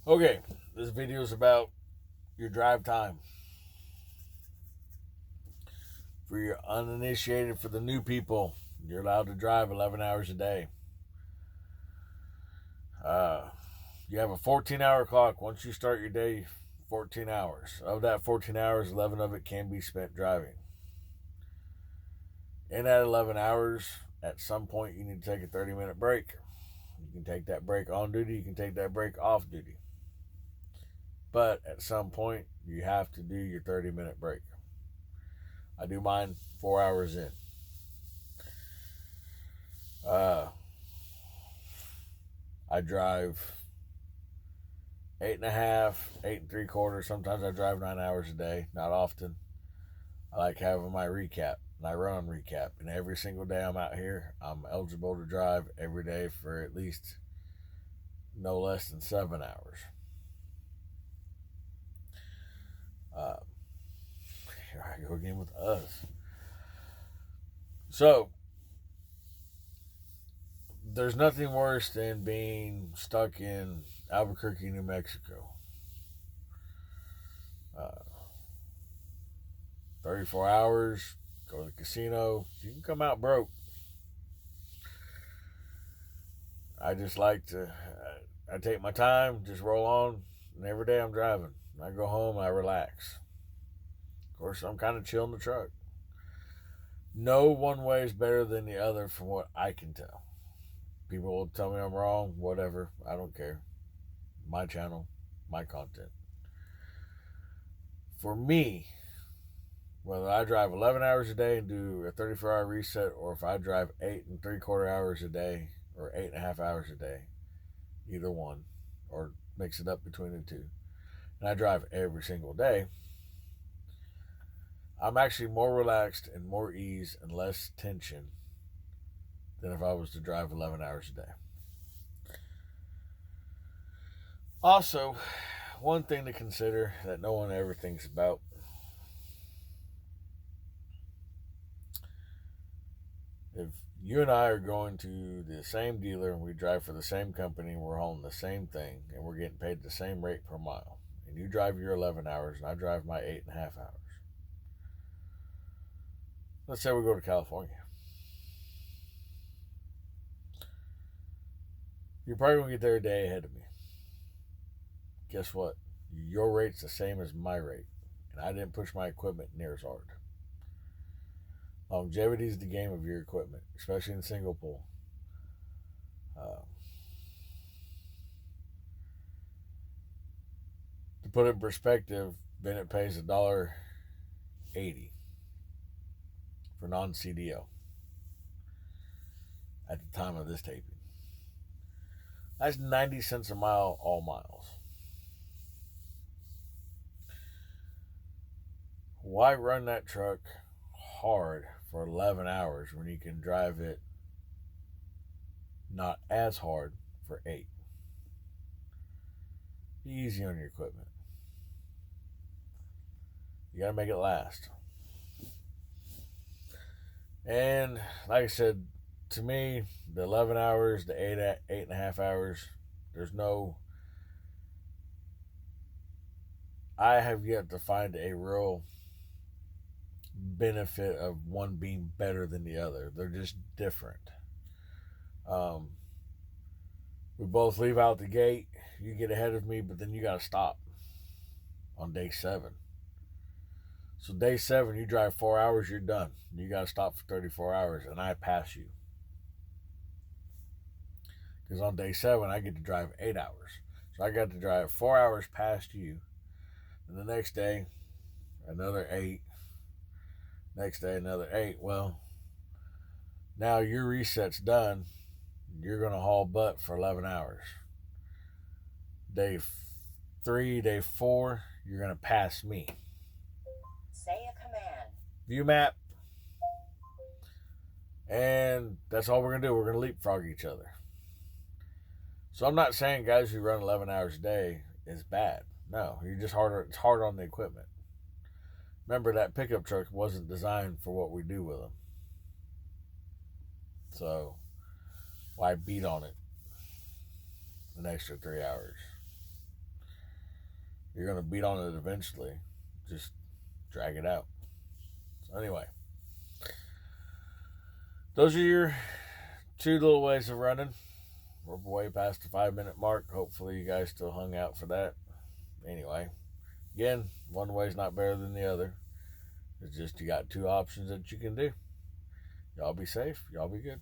Okay, this video is about your drive time. For your uninitiated, for the new people, you're allowed to drive 11 hours a day. Uh, you have a 14-hour clock. Once you start your day, 14 hours. Of that 14 hours, 11 of it can be spent driving. In that 11 hours, at some point, you need to take a 30-minute break. You can take that break on duty, you can take that break off duty. But at some point, you have to do your 30-minute break. I do mine 4 hours in. Uh, I drive 8.5, 8.75. Sometimes I drive 9 hours a day. Not often. I like having my recap, and I run on recap. And every single day I'm out here, I'm eligible to drive every day for at least no less than 7 hours. Here I go again with us. So there's nothing worse than being stuck in Albuquerque, New Mexico. Uh, 34 hours, go to the casino, you can come out broke. I just like to, I take my time, just roll on, and every day I'm driving. I go home, I relax. Of course, I'm kind of chill in the truck. No one way is better than the other from what I can tell. People will tell me I'm wrong, whatever, I don't care. My channel, my content. For me, whether I drive 11 hours a day and do a 34-hour reset, or if I drive 8.75 hours a day or 8.5 hours a day, either one, or mix it up between the two, and I drive every single day, I'm actually more relaxed and more ease and less tension than if I was to drive 11 hours a day. Also, one thing to consider that no one ever thinks about: if you and I are going to the same dealer and we drive for the same company and we're hauling the same thing and we're getting paid the same rate per mile, and you drive your 11 hours and I drive my 8.5 hours, let's say we go to California, you're probably going to get there a day ahead of me. Guess what? Your rate's the same as my rate, and I didn't push my equipment near as hard. Longevity is the game of your equipment, especially in single pull. Uh, to put it in perspective, Bennett pays $1.80 for non-CDL at the time of this taping. That's 90 cents a mile, all miles. Why run that truck hard for 11 hours when you can drive it not as hard for 8? Be easy on your equipment. You gotta make it last. And like I said, to me, the 11 hours, the 8.5 hours, there's no, I have yet to find a real benefit of one being better than the other. They're just different. Um, we both leave out the gate. You get ahead of me, but then you got to stop on day 7. So day 7, you drive 4 hours, you're done. You got to stop for 34 hours, and I pass you. Because on day 7, I get to drive 8 hours. So I got to drive 4 hours past you. And the next day, another 8. Next day, another 8. Well, now your reset's done. You're going to haul butt for 11 hours. Day 3, day 4, you're going to pass me. Say a command. View map. And that's all we're going to do. We're going to leapfrog each other. So I'm not saying guys who run 11 hours a day is bad. No, you're just harder. It's hard on the equipment. Remember, that pickup truck wasn't designed for what we do with them. So why beat on it an extra 3 hours? you're going to beat on it eventually. Just drag it out. So anyway, those are your 2 little ways of running. We're way past the 5-minute mark. Hopefully you guys still hung out for that. Anyway, again, one way's not better than the other. It's just you got 2 options that you can do. Y'all be safe. Y'all be good.